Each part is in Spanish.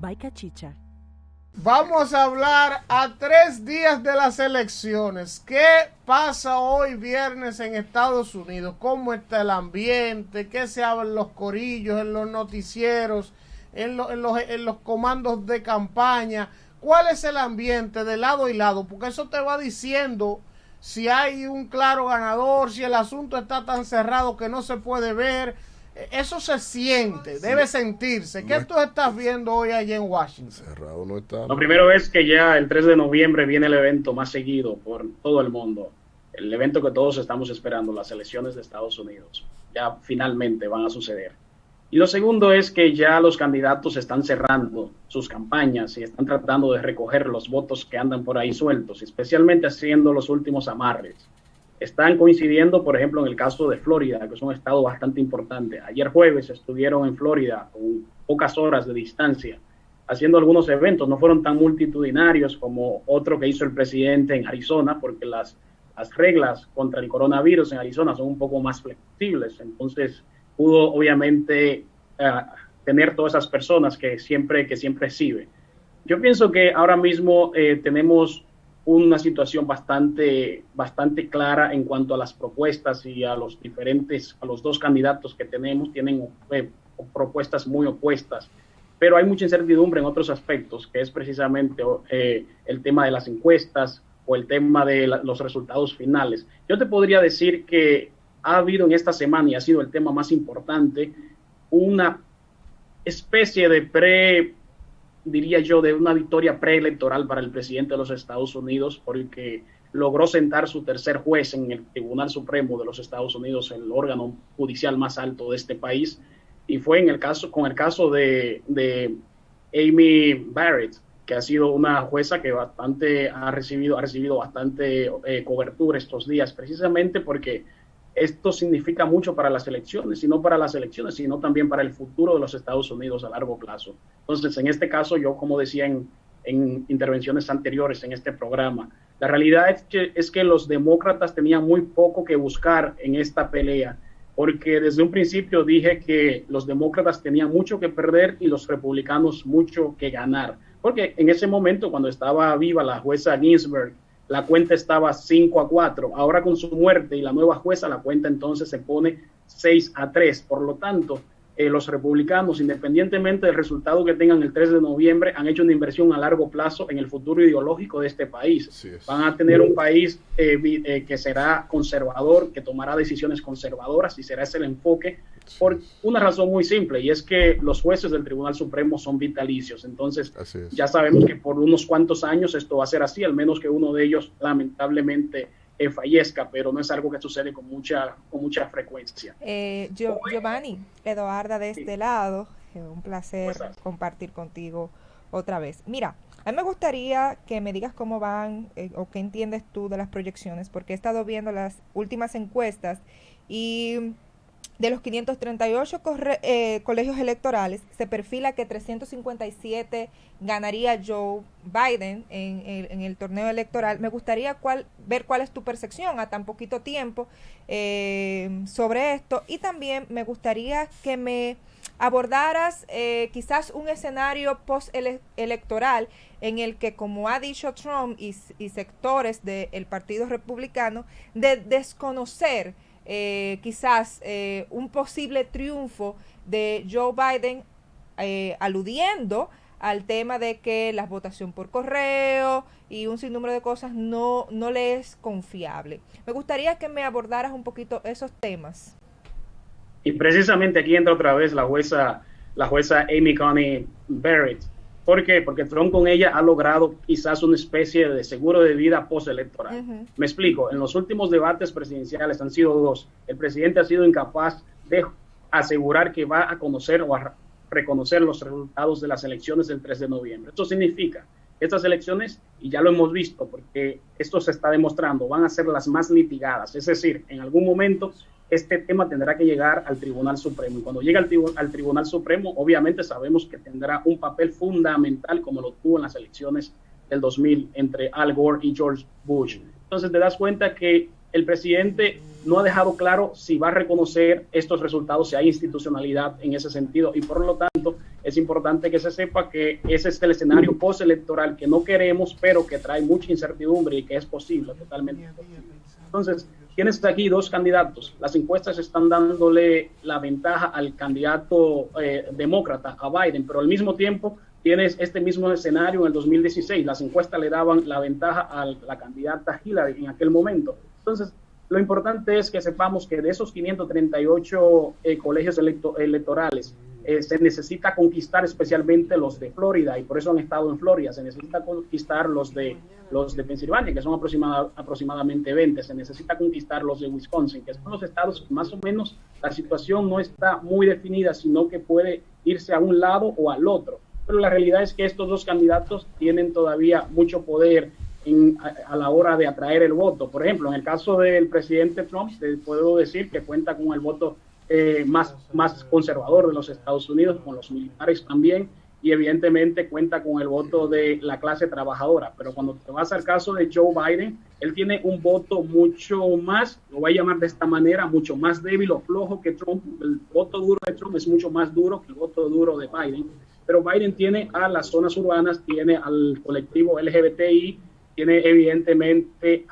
by Cachicha. Vamos a hablar a 3 días de las elecciones. ¿Qué pasa hoy viernes en Estados Unidos? ¿Cómo está el ambiente? ¿Qué se habla en los corillos, en los noticieros, en los comandos de campaña? ¿Cuál es el ambiente de lado y lado? Porque eso te va diciendo si hay un claro ganador, si el asunto está tan cerrado que no se puede ver. Eso se siente, debe sentirse. ¿Qué tú estás viendo hoy allá en Washington? Cerrado no está. Lo primero es que ya el 3 de noviembre viene el evento más seguido por todo el mundo. El evento que todos estamos esperando, las elecciones de Estados Unidos. Ya finalmente van a suceder. Y lo segundo es que ya los candidatos están cerrando sus campañas y están tratando de recoger los votos que andan por ahí sueltos, especialmente haciendo los últimos amarres. Están coincidiendo, por ejemplo, en el caso de Florida, que es un estado bastante importante. Ayer jueves estuvieron en Florida con pocas horas de distancia haciendo algunos eventos. No fueron tan multitudinarios como otro que hizo el presidente en Arizona, porque las reglas contra el coronavirus en Arizona son un poco más flexibles. Entonces pudo obviamente tener todas esas personas que siempre recibe. Yo pienso que ahora mismo tenemos una situación bastante clara en cuanto a las propuestas y a los dos candidatos que tenemos, tienen propuestas muy opuestas, pero hay mucha incertidumbre en otros aspectos, que es precisamente el tema de las encuestas o el tema de los resultados finales. Yo te podría decir que ha habido en esta semana, y ha sido el tema más importante, una especie de diría yo, de una victoria preelectoral para el presidente de los Estados Unidos, porque logró sentar su tercer juez en el Tribunal Supremo de los Estados Unidos, el órgano judicial más alto de este país, y fue con el caso de Amy Barrett, que ha sido una jueza que ha recibido bastante cobertura estos días, precisamente porque esto significa mucho para las elecciones, y no para las elecciones, sino también para el futuro de los Estados Unidos a largo plazo. Entonces, en este caso, yo, como decía en intervenciones anteriores en este programa, la realidad es que los demócratas tenían muy poco que buscar en esta pelea, porque desde un principio dije que los demócratas tenían mucho que perder y los republicanos mucho que ganar, porque en ese momento, cuando estaba viva la jueza Ginsburg, la cuenta estaba 5-4. Ahora, con su muerte y la nueva jueza, la cuenta entonces se pone 6-3. Por lo tanto, los republicanos, independientemente del resultado que tengan el 3 de noviembre, han hecho una inversión a largo plazo en el futuro ideológico de este país. Van a tener un país que será conservador, que tomará decisiones conservadoras, y será ese el enfoque, por una razón muy simple, y es que los jueces del Tribunal Supremo son vitalicios. Entonces, ya sabemos que por unos cuantos años esto va a ser así, al menos que uno de ellos lamentablemente fallezca, pero no es algo que sucede con mucha frecuencia. Giovanni, Eduarda de este lado, un placer compartir contigo otra vez. Mira, a mí me gustaría que me digas cómo van o qué entiendes tú de las proyecciones, porque he estado viendo las últimas encuestas y de los 538 colegios electorales, se perfila que 357 ganaría Joe Biden en el torneo electoral. Me gustaría ver cuál es tu percepción a tan poquito tiempo sobre esto, y también me gustaría que me abordaras quizás un escenario post-electoral en el que, como ha dicho Trump y sectores del Partido Republicano, de desconocer quizás un posible triunfo de Joe Biden, aludiendo al tema de que la votación por correo y un sinnúmero de cosas no le es confiable. Me gustaría que me abordaras un poquito esos temas. Y precisamente aquí entra otra vez la jueza Amy Coney Barrett. ¿Por qué? Porque Trump con ella ha logrado quizás una especie de seguro de vida postelectoral. Me explico. En los últimos debates presidenciales han sido 2. El presidente ha sido incapaz de asegurar que va a conocer o a reconocer los resultados de las elecciones del 3 de noviembre. Esto significa que estas elecciones, y ya lo hemos visto porque esto se está demostrando, van a ser las más litigadas. Es decir, en algún momento este tema tendrá que llegar al Tribunal Supremo. Y cuando llegue al Tribunal Supremo, obviamente sabemos que tendrá un papel fundamental, como lo tuvo en las elecciones del 2000 entre Al Gore y George Bush. Entonces te das cuenta que el presidente no ha dejado claro si va a reconocer estos resultados, si hay institucionalidad en ese sentido, y por lo tanto es importante que se sepa que ese es el escenario postelectoral que no queremos, pero que trae mucha incertidumbre y que es posible, totalmente posible. Entonces, tienes aquí dos candidatos. Las encuestas están dándole la ventaja al candidato demócrata, a Biden, pero al mismo tiempo tienes este mismo escenario en el 2016. Las encuestas le daban la ventaja a la candidata Hillary en aquel momento. Entonces, lo importante es que sepamos que de esos 538 colegios electorales, se necesita conquistar especialmente los de Florida, y por eso han estado en Florida. Se necesita conquistar los de Pensilvania, que son aproximadamente 20. Se necesita conquistar los de Wisconsin, que son los estados que más o menos la situación no está muy definida, sino que puede irse a un lado o al otro. Pero la realidad es que estos dos candidatos tienen todavía mucho poder a la hora de atraer el voto. Por ejemplo, en el caso del presidente Trump, te puedo decir que cuenta con el voto más conservador de los Estados Unidos, con los militares también, y evidentemente cuenta con el voto de la clase trabajadora. Pero cuando te vas al caso de Joe Biden, él tiene un voto mucho más, lo voy a llamar de esta manera, mucho más débil o flojo que Trump. El voto duro de Trump es mucho más duro que el voto duro de Biden. Pero Biden tiene a las zonas urbanas, tiene al colectivo LGBTI, tiene evidentemente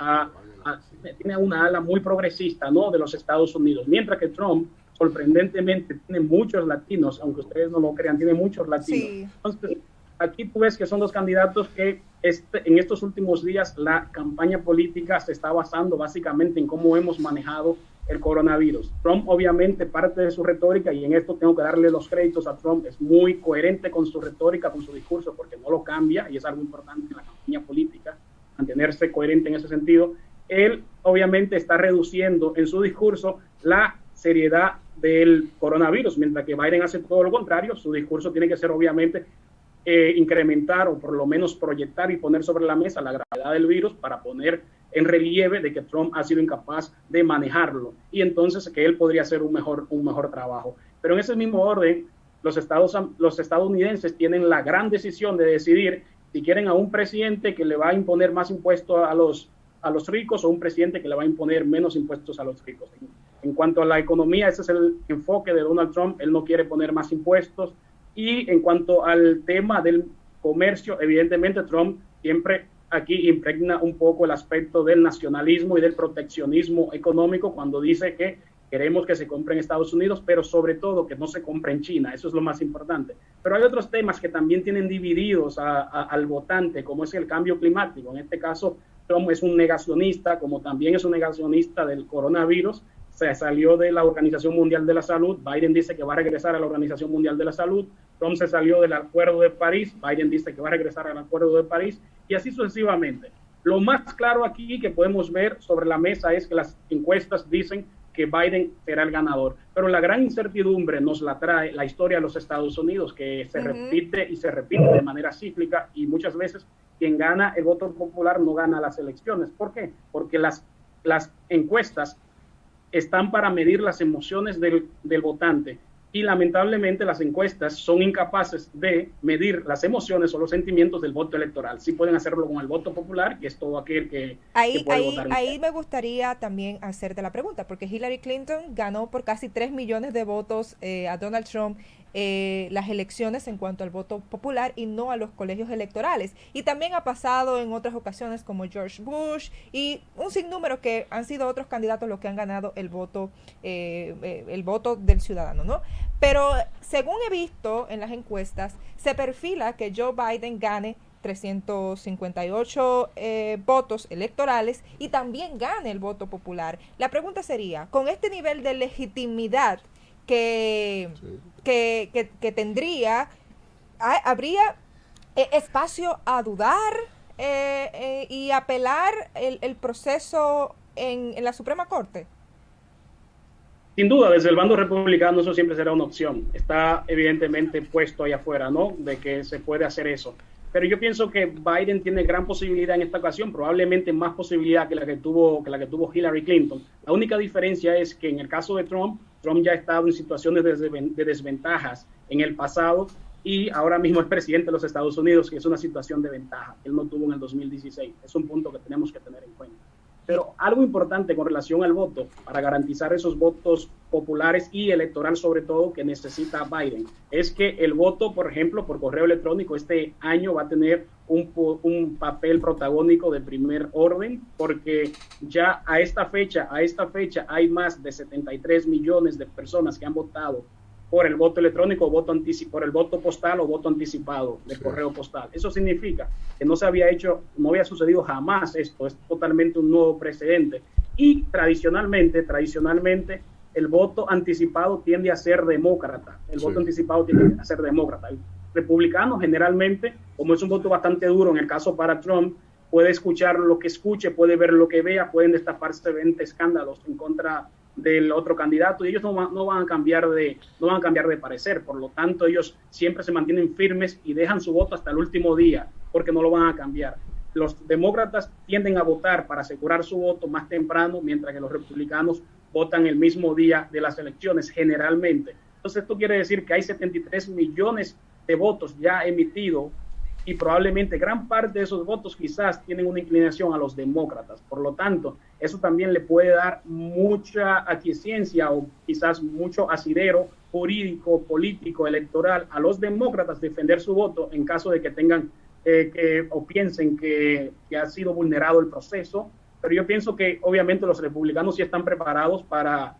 tiene una ala muy progresista, ¿no?, de los Estados Unidos, mientras que Trump sorprendentemente tiene muchos latinos, aunque ustedes no lo crean, tiene muchos latinos. Sí. Entonces, aquí tú ves que son dos candidatos que en estos últimos días la campaña política se está basando básicamente en cómo hemos manejado el coronavirus. Trump, obviamente, parte de su retórica, y en esto tengo que darle los créditos a Trump, es muy coherente con su retórica, con su discurso, porque no lo cambia, y es algo importante en la campaña política, mantenerse coherente en ese sentido. Él, obviamente, está reduciendo en su discurso la seriedad del coronavirus, mientras que Biden hace todo lo contrario. Su discurso tiene que ser, obviamente, incrementar o por lo menos proyectar y poner sobre la mesa la gravedad del virus para poner en relieve de que Trump ha sido incapaz de manejarlo, y entonces que él podría hacer un mejor trabajo. Pero en ese mismo orden, los estadounidenses tienen la gran decisión de decidir si quieren a un presidente que le va a imponer más impuestos a los ricos, o un presidente que le va a imponer menos impuestos a los ricos. En cuanto a la economía, ese es el enfoque de Donald Trump. Él no quiere poner más impuestos. Y en cuanto al tema del comercio, evidentemente Trump siempre aquí impregna un poco el aspecto del nacionalismo y del proteccionismo económico cuando dice que queremos que se compre en Estados Unidos, pero sobre todo que no se compre en China. Eso es lo más importante. Pero hay otros temas que también tienen divididos al votante, como es el cambio climático. En este caso, Trump es un negacionista, como también es un negacionista del coronavirus. Se salió de la Organización Mundial de la Salud. Biden dice que va a regresar a la Organización Mundial de la Salud. Trump se salió del Acuerdo de París. Biden dice que va a regresar al Acuerdo de París, y así sucesivamente. Lo más claro aquí que podemos ver sobre la mesa es que las encuestas dicen que Biden será el ganador, pero la gran incertidumbre nos la trae la historia de los Estados Unidos, que se repite y se repite de manera cíclica, y muchas veces quien gana el voto popular no gana las elecciones. ¿Por qué? Porque las encuestas están para medir las emociones del votante, y lamentablemente las encuestas son incapaces de medir las emociones o los sentimientos del voto electoral. Sí pueden hacerlo con el voto popular, que es todo aquel que puede votar. Ahí me gustaría también hacerte la pregunta, porque Hillary Clinton ganó por casi 3 millones de votos a Donald Trump las elecciones en cuanto al voto popular, y no a los colegios electorales. Y también ha pasado en otras ocasiones, como George Bush y un sinnúmero, que han sido otros candidatos los que han ganado el voto del ciudadano, ¿no? Pero según he visto en las encuestas, se perfila que Joe Biden gane 358 votos electorales y también gane el voto popular. La pregunta sería, con este nivel de legitimidad que tendría, ¿habría espacio a dudar y apelar el proceso en la Suprema Corte? Sin duda, desde el bando republicano eso siempre será una opción. Está evidentemente puesto ahí afuera, ¿no?, de que se puede hacer eso. Pero yo pienso que Biden tiene gran posibilidad en esta ocasión, probablemente más posibilidad que la que tuvo Hillary Clinton. La única diferencia es que en el caso de Trump ya ha estado en situaciones de desventajas en el pasado, y ahora mismo es presidente de los Estados Unidos, que es una situación de ventaja. Él no tuvo en el 2016. Es un punto que tenemos que tener en cuenta. Pero algo importante con relación al voto, para garantizar esos votos populares y electoral sobre todo que necesita Biden, es que el voto, por ejemplo, por correo electrónico este año va a tener un papel protagónico de primer orden, porque ya a esta fecha hay más de 73 millones de personas que han votado por el voto electrónico, por el voto postal o voto anticipado de correo postal. Eso significa que no había sucedido jamás esto, es totalmente un nuevo precedente. Y tradicionalmente, el voto anticipado tiende a ser demócrata. El republicano generalmente, como es un voto bastante duro, en el caso para Trump, puede escuchar lo que escuche, puede ver lo que vea, pueden destaparse 20 escándalos en contra del otro candidato y ellos no van a cambiar de parecer. Por lo tanto, ellos siempre se mantienen firmes y dejan su voto hasta el último día porque no lo van a cambiar. Los demócratas tienden a votar para asegurar su voto más temprano, mientras que los republicanos votan el mismo día de las elecciones generalmente. Entonces esto quiere decir que hay 73 millones de votos ya emitidos y probablemente gran parte de esos votos quizás tienen una inclinación a los demócratas. Por lo tanto, eso también le puede dar mucha aquiescencia o quizás mucho asidero jurídico, político, electoral a los demócratas defender su voto en caso de que tengan o piensen que ha sido vulnerado el proceso. Pero yo pienso que obviamente los republicanos sí están preparados para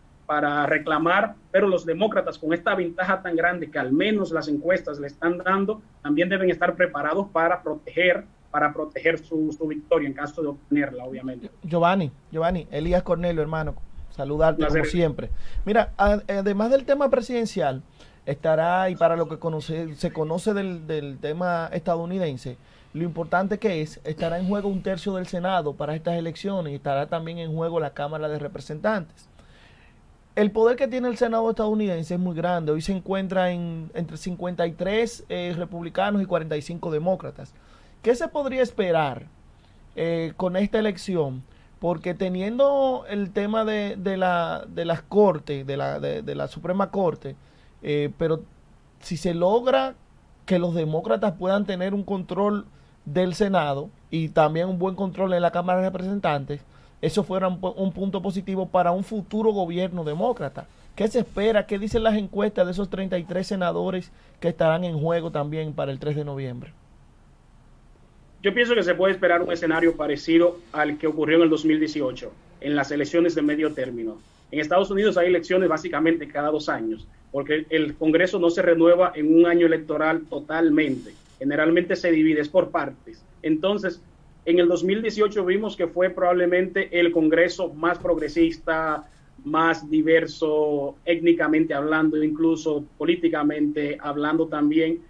reclamar, pero los demócratas con esta ventaja tan grande que al menos las encuestas le están dando, también deben estar preparados para proteger su victoria en caso de obtenerla, obviamente. Giovanni, Elías Cornelio, hermano, saludarte como siempre. Mira, además del tema presidencial, estará, y para lo que se conoce del tema estadounidense, lo importante que estará en juego 1/3 del Senado para estas elecciones y estará también en juego la Cámara de Representantes. El poder que tiene el Senado estadounidense es muy grande. Hoy se encuentra entre 53 republicanos y 45 demócratas. ¿Qué se podría esperar con esta elección? Porque teniendo el tema de las cortes, de la Suprema Corte, pero si se logra que los demócratas puedan tener un control del Senado y también un buen control en la Cámara de Representantes, eso fuera un punto positivo para un futuro gobierno demócrata. ¿Qué se espera? ¿Qué dicen las encuestas de esos 33 senadores que estarán en juego también para el 3 de noviembre? Yo pienso que se puede esperar un escenario parecido al que ocurrió en el 2018, en las elecciones de medio término. En Estados Unidos hay elecciones básicamente cada 2 años, porque el Congreso no se renueva en un año electoral totalmente. Generalmente se divide, es por partes. Entonces, en el 2018 vimos que fue probablemente el Congreso más progresista, más diverso, étnicamente hablando, incluso políticamente hablando también.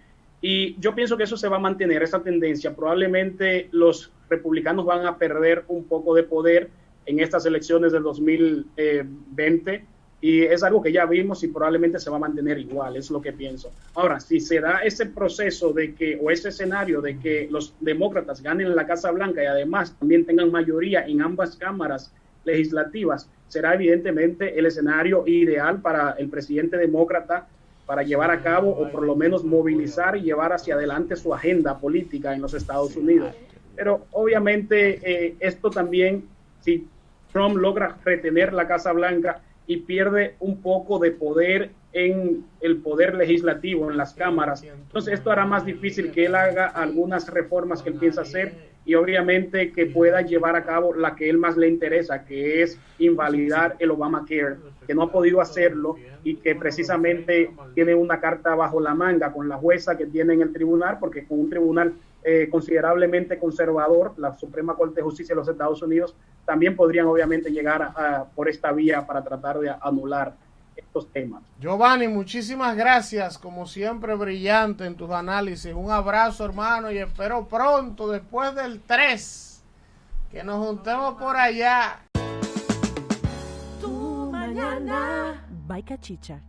Y yo pienso que eso se va a mantener, esa tendencia. Probablemente los republicanos van a perder un poco de poder en estas elecciones del 2020. Y es algo que ya vimos y probablemente se va a mantener igual, es lo que pienso. Ahora, si se da ese proceso o ese escenario de que los demócratas ganen en la Casa Blanca y además también tengan mayoría en ambas cámaras legislativas, será evidentemente el escenario ideal para el presidente demócrata para llevar a cabo o por lo menos movilizar y llevar hacia adelante su agenda política en los Estados Unidos. Pero obviamente esto también, si Trump logra retener la Casa Blanca y pierde un poco de poder en el poder legislativo, en las cámaras. Entonces esto hará más difícil que él haga algunas reformas que él piensa hacer y obviamente que pueda llevar a cabo la que él más le interesa, que es invalidar el Obamacare, que no ha podido hacerlo y que precisamente tiene una carta bajo la manga con la jueza que tiene en el tribunal, porque con un tribunal considerablemente conservador, la Suprema Corte de Justicia de los Estados Unidos, también podrían obviamente llegar por esta vía para tratar de anular estos temas. Giovanni, muchísimas gracias, como siempre brillante en tus análisis. Un abrazo, hermano, y espero pronto, después del 3, que nos juntemos por allá. Tu mañana. By Cachicha.